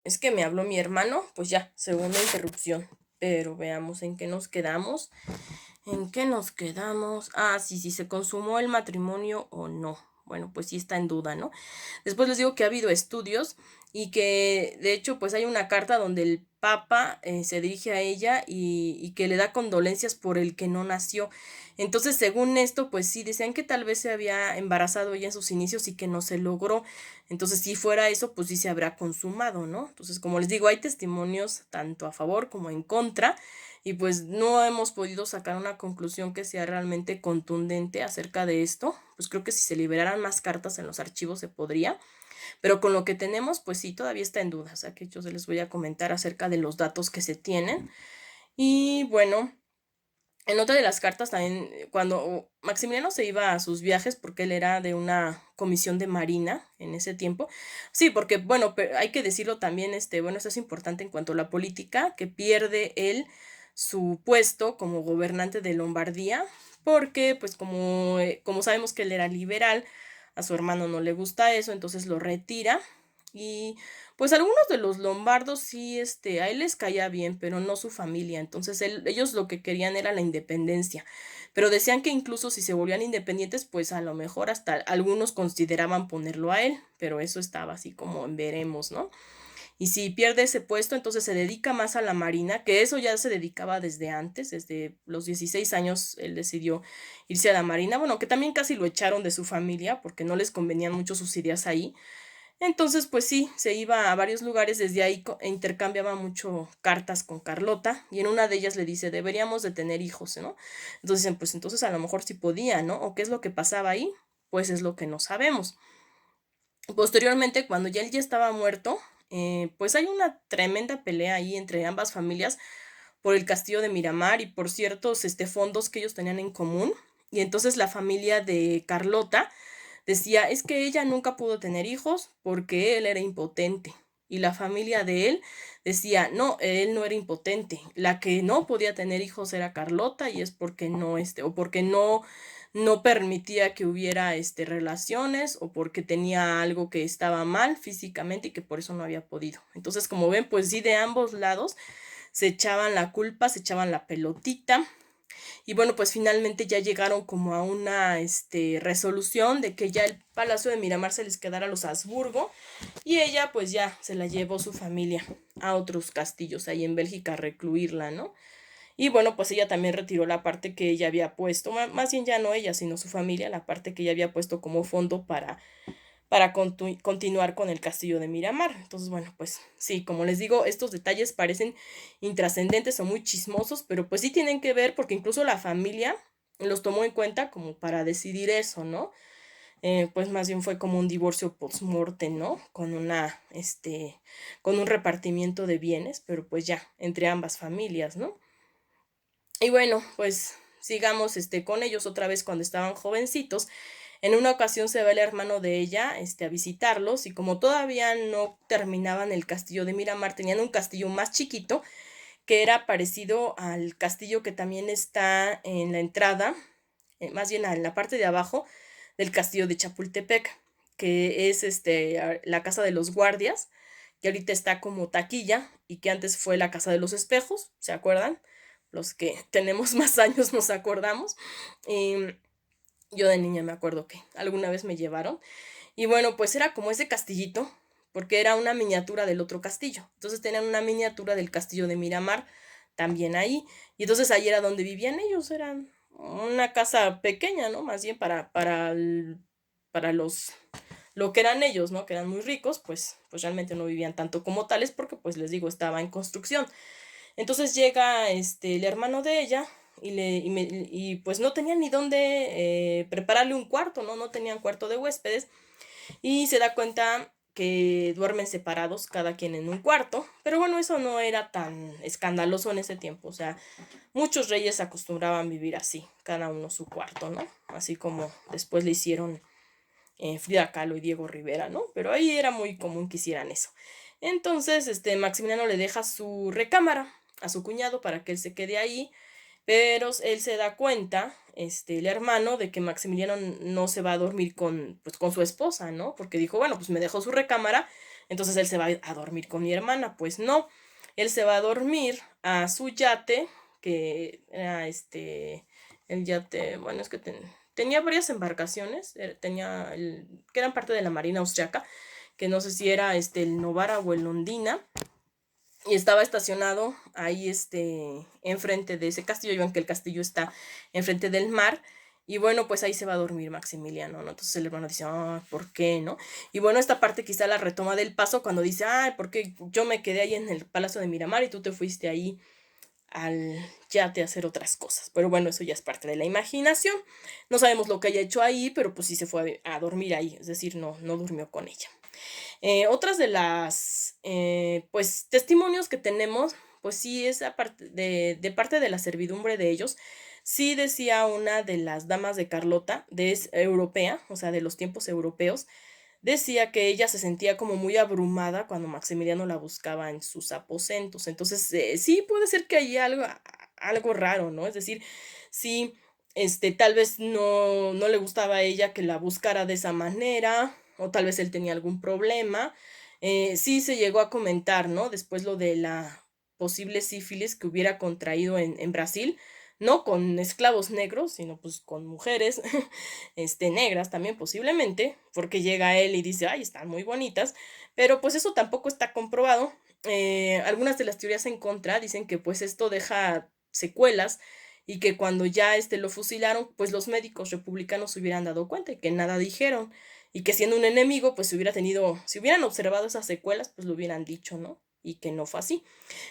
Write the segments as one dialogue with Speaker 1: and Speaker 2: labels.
Speaker 1: es que me habló mi hermano, pues ya, segunda interrupción. Pero veamos en qué nos quedamos. ¿En qué nos quedamos? Ah, sí, sí, se consumó el matrimonio o no. Bueno, pues sí está en duda, ¿no? Después les digo que ha habido estudios y que de hecho pues hay una carta donde el Papa se dirige a ella y que le da condolencias por el que no nació. Entonces, según esto, pues sí, decían que tal vez se había embarazado ella en sus inicios y que no se logró. Entonces, si fuera eso, pues sí se habrá consumado, ¿no? Entonces, como les digo, hay testimonios tanto a favor como en contra y pues no hemos podido sacar una conclusión que sea realmente contundente acerca de esto. Pues creo que si se liberaran más cartas en los archivos se podría, pero con lo que tenemos, pues sí, todavía está en duda. O sea que yo se les voy a comentar acerca de los datos que se tienen. Y bueno, en otra de las cartas también, cuando Maximiliano se iba a sus viajes, porque él era de una comisión de marina en ese tiempo, sí, porque bueno, hay que decirlo también, bueno, esto es importante en cuanto a la política, que pierde él su puesto como gobernante de Lombardía, porque pues como sabemos que él era liberal, a su hermano no le gusta eso, entonces lo retira y pues algunos de los lombardos sí, a él les caía bien, pero no su familia. Entonces ellos lo que querían era la independencia. Pero decían que incluso si se volvían independientes, pues a lo mejor hasta algunos consideraban ponerlo a él. Pero eso estaba así como en veremos, ¿no? Y si pierde ese puesto, entonces se dedica más a la marina, que eso ya se dedicaba desde antes, desde los 16 años él decidió irse a la marina. Bueno, que también casi lo echaron de su familia porque no les convenían mucho sus ideas ahí. Entonces, pues sí, se iba a varios lugares, desde ahí intercambiaba mucho cartas con Carlota y en una de ellas le dice, deberíamos de tener hijos, ¿no? Entonces dicen, pues entonces a lo mejor sí podía, ¿no? ¿O qué es lo que pasaba ahí? Pues es lo que no sabemos. Posteriormente, cuando ya él ya estaba muerto, pues hay una tremenda pelea ahí entre ambas familias por el castillo de Miramar y por ciertos fondos que ellos tenían en común. Y entonces la familia de Carlota decía, es que ella nunca pudo tener hijos porque él era impotente. Y la familia de él decía, no, él no era impotente. La que no podía tener hijos era Carlota y es porque no, o porque no permitía que hubiera, relaciones o porque tenía algo que estaba mal físicamente y que por eso no había podido. Entonces, como ven, pues sí, de ambos lados se echaban la culpa, se echaban la pelotita y bueno, pues finalmente ya llegaron como a una resolución de que ya el Palacio de Miramar se les quedara a los Habsburgo y ella pues ya se la llevó su familia a otros castillos ahí en Bélgica a recluirla, ¿no? Y bueno, pues ella también retiró la parte que ella había puesto, más bien ya no ella, sino su familia, la parte que ella había puesto como fondo para continuar con el castillo de Miramar. Entonces, bueno, pues sí, como les digo, estos detalles parecen intrascendentes o muy chismosos, pero pues sí tienen que ver porque incluso la familia los tomó en cuenta como para decidir eso, ¿no? Pues más bien fue como un divorcio post-mortem, ¿no? Con un repartimiento de bienes, pero pues ya, entre ambas familias, ¿no? Y bueno, pues sigamos con ellos otra vez cuando estaban jovencitos. En una ocasión se va el hermano de ella a visitarlos y como todavía no terminaban el castillo de Miramar, tenían un castillo más chiquito que era parecido al castillo que también está en la entrada, más bien en la parte de abajo del castillo de Chapultepec, que es la casa de los guardias, que ahorita está como taquilla y que antes fue la casa de los espejos, ¿se acuerdan? Los que tenemos más años nos acordamos. Y yo de niña me acuerdo que alguna vez me llevaron. Y bueno, pues era como ese castillito, porque era una miniatura del otro castillo. Entonces tenían una miniatura del castillo de Miramar también ahí. Y entonces ahí era donde vivían ellos. Eran una casa pequeña, ¿no? Más bien para lo que eran ellos, ¿no? Que eran muy ricos, pues realmente no vivían tanto como tales porque, pues les digo, estaba en construcción. Entonces llega el hermano de ella y pues no tenían ni dónde prepararle un cuarto, ¿no? No tenían cuarto de huéspedes y se da cuenta que duermen separados, cada quien en un cuarto, pero bueno, eso no era tan escandaloso en ese tiempo, o sea, muchos reyes acostumbraban vivir así, cada uno su cuarto, ¿no? Así como después le hicieron Frida Kahlo y Diego Rivera, ¿no? Pero ahí era muy común que hicieran eso. Entonces, Maximiliano le deja su recámara a su cuñado para que él se quede ahí, pero él se da cuenta, el hermano, de que Maximiliano no se va a dormir con su esposa, ¿no? Porque dijo, bueno, pues me dejó su recámara, entonces él se va a dormir con mi hermana. Pues no, él se va a dormir a su yate, que era el yate, bueno, es que tenía varias embarcaciones, que eran parte de la Marina Austriaca, que no sé si era el Novara o el Ondina, y estaba estacionado ahí enfrente de ese castillo, y que el castillo está enfrente del mar. Y bueno, pues ahí se va a dormir Maximiliano, ¿no? Entonces el hermano dice, ah, ¿por qué, no? Y bueno, esta parte quizá la retoma del Paso cuando dice, ah, porque yo me quedé ahí en el Palacio de Miramar y tú te fuiste ahí al yate a hacer otras cosas. Pero bueno, eso ya es parte de la imaginación. No sabemos lo que haya hecho ahí, pero pues sí se fue a dormir ahí, es decir, no durmió con ella. Otras de las, pues, testimonios que tenemos, pues sí es de parte de la servidumbre de ellos. Sí decía una de las damas de Carlota, europea, o sea, de los tiempos europeos, decía que ella se sentía como muy abrumada cuando Maximiliano la buscaba en sus aposentos. Entonces, sí puede ser que haya algo raro, ¿no? Es decir, sí, tal vez no le gustaba a ella que la buscara de esa manera, o tal vez él tenía algún problema. Sí se llegó a comentar, ¿no? Después lo de la posible sífilis que hubiera contraído en Brasil, no con esclavos negros, sino pues con mujeres negras también posiblemente, porque llega él y dice, ay, están muy bonitas, pero pues eso tampoco está comprobado. Algunas de las teorías en contra dicen que pues esto deja secuelas y que cuando ya lo fusilaron, pues los médicos republicanos se hubieran dado cuenta y que nada dijeron, y que siendo un enemigo, pues si hubieran observado esas secuelas, pues lo hubieran dicho, ¿no? Y que no fue así.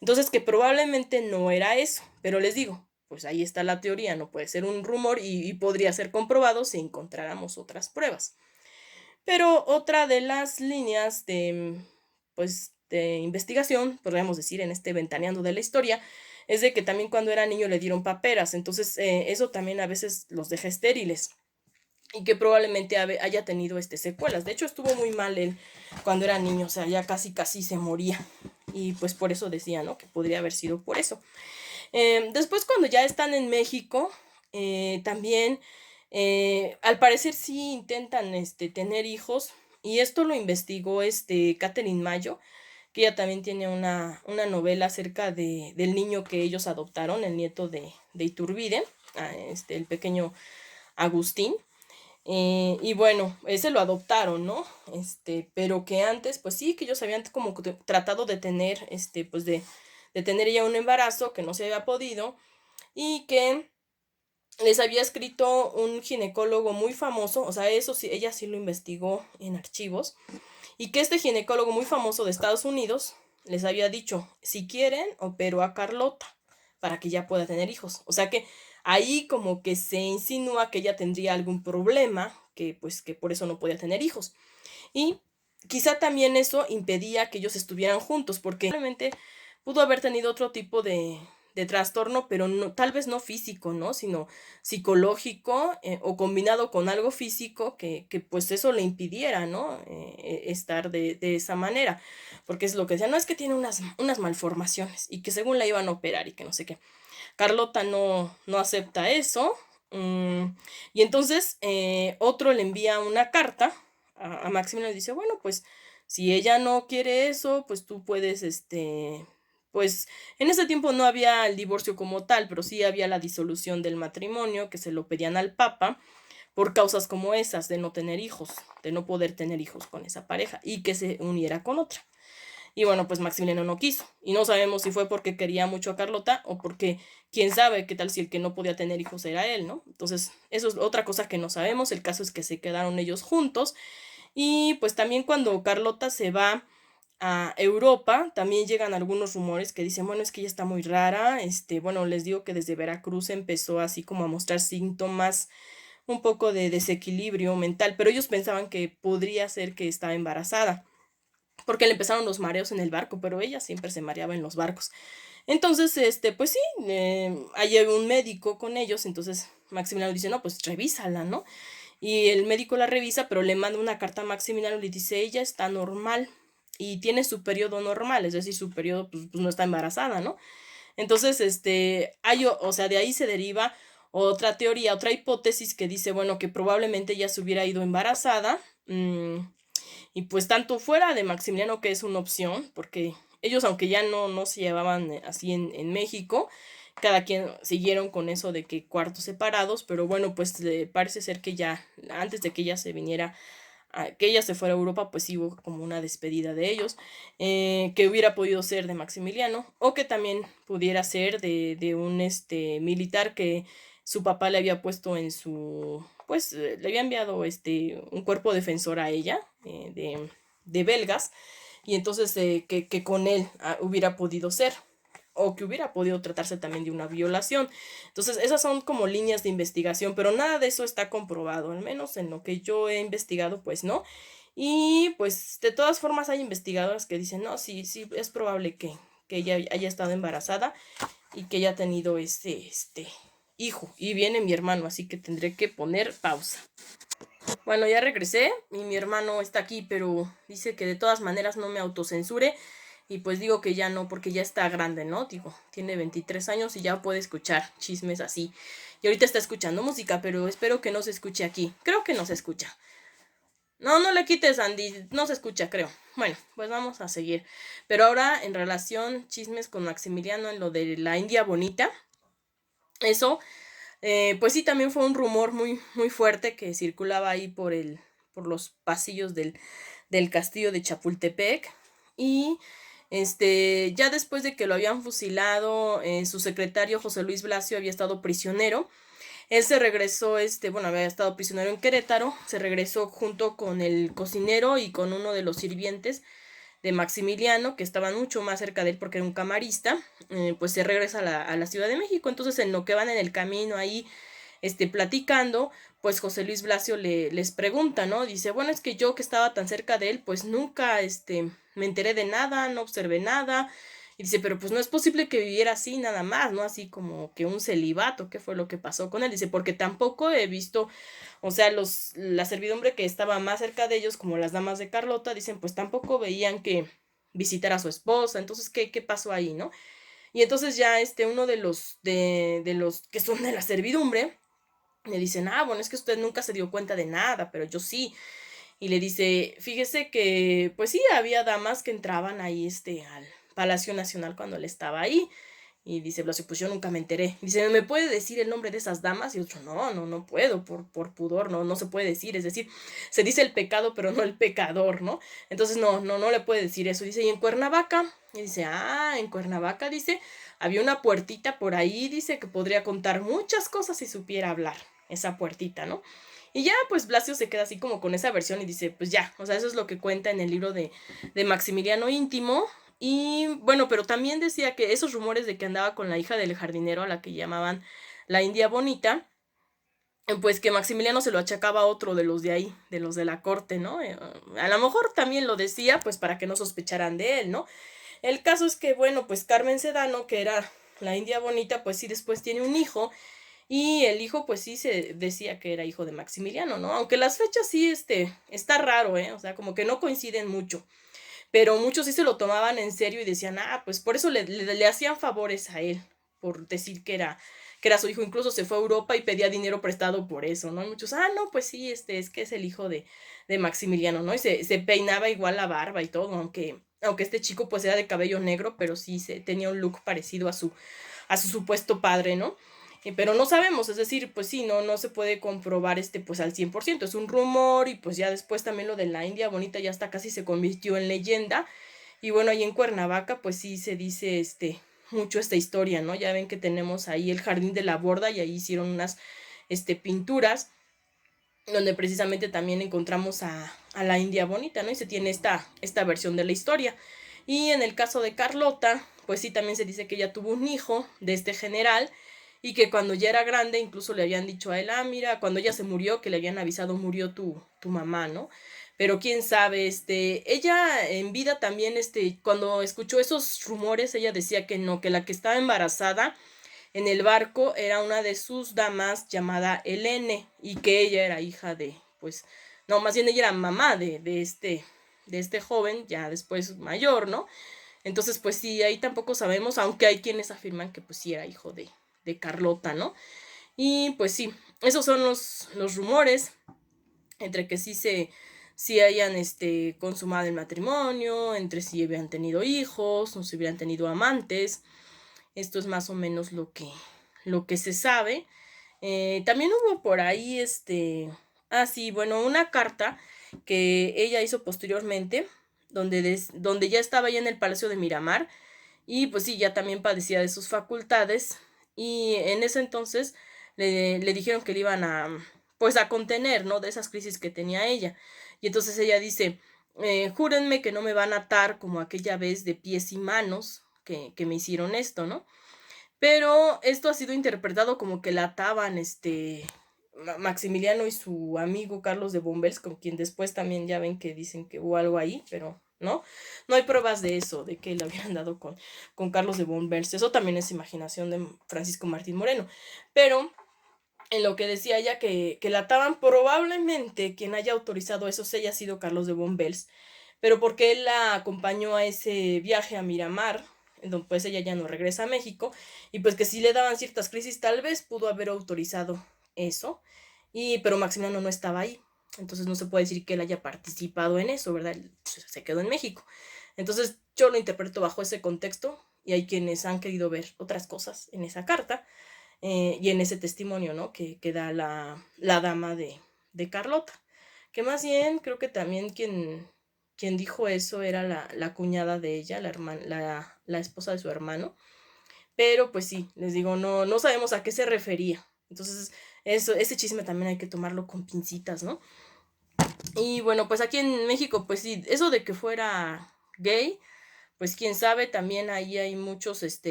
Speaker 1: Entonces, que probablemente no era eso, pero les digo, pues ahí está la teoría, no puede ser un rumor y podría ser comprobado si encontráramos otras pruebas. Pero otra de las líneas pues, de investigación, podríamos decir, en ventaneando de la historia, es de que también cuando era niño le dieron paperas, entonces eso también a veces los deja estériles y que probablemente haya tenido secuelas. De hecho, estuvo muy mal él cuando era niño, o sea, ya casi se moría. Y pues por eso decía, ¿no? Que podría haber sido por eso. Después, cuando ya están en México, también, al parecer sí intentan tener hijos. Y esto lo investigó Catherine Mayo, que ella también tiene una novela acerca del niño que ellos adoptaron, el nieto de Iturbide, el pequeño Agustín. Y bueno, ese lo adoptaron, ¿no? Pero que antes, pues sí, que ellos habían como tratado de tener, pues de tener ya un embarazo que no se había podido y que les había escrito un ginecólogo muy famoso, o sea, eso sí, ella sí lo investigó en archivos, y que este ginecólogo muy famoso de Estados Unidos les había dicho, si quieren, opero a Carlota para que ya pueda tener hijos. O sea que ahí como que se insinúa que ella tendría algún problema, que pues que por eso no podía tener hijos. Y quizá también eso impedía que ellos estuvieran juntos, porque probablemente pudo haber tenido otro tipo de trastorno, pero no, tal vez no físico, ¿no? Sino psicológico, o combinado con algo físico que pues eso le impidiera, ¿no? Estar de esa manera, porque es lo que decía, no es que tiene unas malformaciones y que según la iban a operar y que no sé qué. Carlota no acepta eso, y entonces otro le envía una carta a Maximiliano y dice, bueno, pues si ella no quiere eso, pues tú puedes, pues en ese tiempo no había el divorcio como tal, pero sí había la disolución del matrimonio, que se lo pedían al Papa por causas como esas, de no tener hijos, de no poder tener hijos con esa pareja y que se uniera con otra. Y bueno, pues Maximiliano no quiso. Y no sabemos si fue porque quería mucho a Carlota o porque, quién sabe, qué tal si el que no podía tener hijos era él, ¿no? Entonces, eso es otra cosa que no sabemos. El caso es que se quedaron ellos juntos. Y pues también cuando Carlota se va a Europa, también llegan algunos rumores que dicen, bueno, es que ella está muy rara. Bueno, les digo que desde Veracruz empezó así como a mostrar síntomas un poco de desequilibrio mental, pero ellos pensaban que podría ser que estaba embarazada porque le empezaron los mareos en el barco, pero ella siempre se mareaba en los barcos. Entonces, pues sí, hay un médico con ellos, entonces Maximiliano dice, no, pues revísala, ¿no? Y el médico la revisa, pero le manda una carta a Maximiliano y le dice, ella está normal y tiene su periodo normal, es decir, su periodo pues no está embarazada, ¿no? Entonces, o sea, de ahí se deriva otra teoría, otra hipótesis que dice, bueno, que probablemente ella se hubiera ido embarazada, Y pues tanto fuera de Maximiliano, que es una opción, porque ellos, aunque ya no se llevaban así en México, cada quien siguieron con eso de que cuartos separados, pero bueno, pues parece ser que ya, antes de que ella se viniera, que ella se fuera a Europa, pues sí hubo como una despedida de ellos, que hubiera podido ser de Maximiliano, o que también pudiera ser de un militar que su papá le había puesto en su, pues le había enviado un cuerpo defensor a ella, de belgas, y entonces que con él hubiera podido ser, o que hubiera podido tratarse también de una violación. Entonces, esas son como líneas de investigación, pero nada de eso está comprobado, al menos en lo que yo he investigado, pues no. Y pues de todas formas hay investigadoras que dicen, no, sí, sí, es probable que ella haya estado embarazada y que haya tenido este hijo. Y viene mi hermano, así que tendré que poner pausa. Bueno, ya regresé y mi hermano está aquí, pero dice que de todas maneras no me autocensure. Y pues digo que ya no, porque ya está grande, ¿no? Digo, tiene 23 años y ya puede escuchar chismes así. Y ahorita está escuchando música, pero espero que no se escuche aquí. Creo que no se escucha. No, no le quites, Andy. No se escucha, creo. Bueno, pues vamos a seguir. Pero ahora, en relación, chismes con Maximiliano en lo de la India Bonita. Eso, pues sí, también fue un rumor muy, muy fuerte que circulaba ahí por los pasillos del castillo de Chapultepec. Y ya después de que lo habían fusilado, su secretario José Luis Blasio había estado prisionero. Él se regresó, bueno, había estado prisionero en Querétaro, se regresó junto con el cocinero y con uno de los sirvientes de Maximiliano, que estaban mucho más cerca de él porque era un camarista, pues se regresa a la Ciudad de México. Entonces, en lo que van en el camino ahí, platicando, pues José Luis Blasio les pregunta, ¿no? Dice, bueno, es que yo que estaba tan cerca de él, pues nunca, me enteré de nada, no observé nada. Y dice, pero pues no es posible que viviera así nada más, ¿no? Así como que un celibato, ¿qué fue lo que pasó con él? Dice, porque tampoco he visto, o sea, la servidumbre que estaba más cerca de ellos, como las damas de Carlota, dicen, pues tampoco veían que visitara a su esposa. Entonces, ¿qué pasó ahí, no? Y entonces ya uno de los que son de la servidumbre, le dicen, bueno, es que usted nunca se dio cuenta de nada, pero yo sí. Y le dice, fíjese que, pues sí, había damas que entraban ahí, al Palacio Nacional cuando él estaba ahí. Y dice Blasio, pues yo nunca me enteré. Dice, ¿me puede decir el nombre de esas damas? Y otro, no puedo, por pudor, no se puede decir. Es decir, se dice el pecado, pero no el pecador, ¿no? Entonces, no le puede decir eso. Dice, ¿y en Cuernavaca? Y dice, en Cuernavaca, dice, había una puertita por ahí, dice, que podría contar muchas cosas si supiera hablar, esa puertita, ¿no? Y ya, pues Blasio se queda así como con esa versión y dice, pues ya, o sea, eso es lo que cuenta en el libro de Maximiliano Íntimo. Y bueno, pero también decía que esos rumores de que andaba con la hija del jardinero, a la que llamaban la India Bonita, pues que Maximiliano se lo achacaba a otro de los de ahí, de los de la corte, ¿no? A lo mejor también lo decía, pues para que no sospecharan de él, ¿no? El caso es que, bueno, pues Carmen Sedano, que era la India Bonita, pues sí después tiene un hijo, y el hijo, pues sí se decía que era hijo de Maximiliano, ¿no? Aunque las fechas sí, está raro, ¿eh? O sea, como que no coinciden mucho. Pero muchos sí se lo tomaban en serio y decían, pues por eso le hacían favores a él, por decir que era su hijo. Incluso se fue a Europa y pedía dinero prestado por eso, ¿no? Y muchos, no, pues sí, es que es el hijo de Maximiliano, ¿no? Y se peinaba igual la barba y todo, aunque este chico pues era de cabello negro, pero sí tenía un look parecido a su supuesto padre, ¿no? Pero no sabemos, es decir, pues sí, no se puede comprobar pues al 100%, es un rumor. Y pues ya después también lo de la India Bonita ya hasta casi se convirtió en leyenda. Y bueno, ahí en Cuernavaca pues sí se dice mucho esta historia, ¿no? Ya ven que tenemos ahí el Jardín de la Borda y ahí hicieron unas pinturas donde precisamente también encontramos a la India Bonita, ¿no? Y se tiene esta versión de la historia. Y en el caso de Carlota, pues sí, también se dice que ella tuvo un hijo de este general y que cuando ya era grande incluso le habían dicho a él, mira, cuando ella se murió, que le habían avisado, murió tu mamá, ¿no? Pero quién sabe, ella en vida también, cuando escuchó esos rumores, ella decía que no, que la que estaba embarazada en el barco era una de sus damas llamada Helene, y que ella era hija pues, no, más bien ella era mamá de este joven, ya después mayor, ¿no? Entonces, pues sí, ahí tampoco sabemos, aunque hay quienes afirman que pues sí era hijo de Carlota, ¿no? Y pues sí, esos son los rumores, entre que sí si hayan consumado el matrimonio, entre si habían tenido hijos, o si hubieran tenido amantes. Esto es más o menos lo que se sabe. También hubo por ahí, sí, bueno, una carta que ella hizo posteriormente, donde ya estaba ya en el Palacio de Miramar, y pues sí, ya también padecía de sus facultades, y en ese entonces le dijeron que le iban pues a contener, ¿no? De esas crisis que tenía ella. Y entonces ella dice, júrenme que no me van a atar como aquella vez de pies y manos que me hicieron esto, ¿no? Pero esto ha sido interpretado como que la ataban Maximiliano y su amigo Carlos de Bombels, con quien después también ya ven que dicen que hubo algo ahí, pero no hay pruebas de eso, de que le habían dado con Carlos de Bombels. Eso también es imaginación de Francisco Martín Moreno. Pero en lo que decía ella que la ataban, probablemente quien haya autorizado eso se haya sido Carlos de Bombels, pero porque él la acompañó a ese viaje a Miramar, en donde pues ella ya no regresa a México, y pues que si le daban ciertas crisis, tal vez pudo haber autorizado eso, pero Maximiliano no estaba ahí, entonces no se puede decir que él haya participado en eso, ¿verdad? Él se quedó en México. Entonces yo lo interpreto bajo ese contexto, y hay quienes han querido ver otras cosas en esa carta, y en ese testimonio, ¿no? Que da la dama de Carlota. Que más bien creo que también quien dijo eso era la cuñada de ella, la esposa de su hermano. Pero pues sí, les digo, no sabemos a qué se refería. Entonces, ese chisme también hay que tomarlo con pincitas, ¿no? Y bueno, pues aquí en México, pues sí, eso de que fuera gay, pues quién sabe, también ahí hay muchos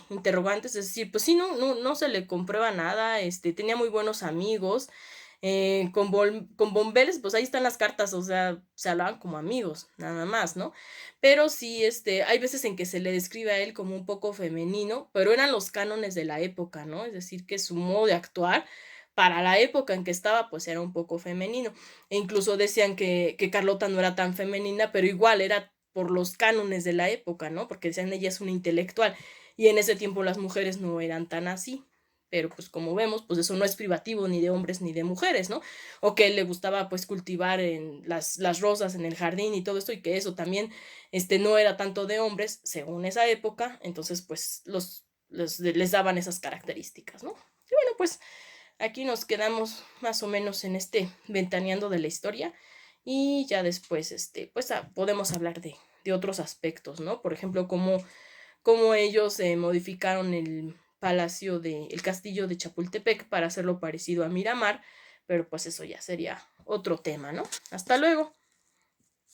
Speaker 1: interrogantes, es decir, pues sí, no se le comprueba nada, tenía muy buenos amigos, con Bombeles, pues ahí están las cartas, o sea, se hablaban como amigos, nada más, ¿no? Pero sí, hay veces en que se le describe a él como un poco femenino, pero eran los cánones de la época, ¿no? Es decir, que su modo de actuar para la época en que estaba, pues era un poco femenino. E incluso decían que Carlota no era tan femenina, pero igual era por los cánones de la época, ¿no? Porque decían ella es una intelectual, y en ese tiempo las mujeres no eran tan así. Pero pues como vemos, pues eso no es privativo ni de hombres ni de mujeres, ¿no? O que le gustaba pues cultivar en las rosas en el jardín y todo esto, y que eso también no era tanto de hombres según esa época, entonces pues les daban esas características, ¿no? Y bueno, pues aquí nos quedamos más o menos en ventaneando de la historia, y ya después pues podemos hablar de otros aspectos, ¿no? Por ejemplo, cómo ellos modificaron el castillo de Chapultepec para hacerlo parecido a Miramar, pero pues eso ya sería otro tema, ¿no? Hasta luego.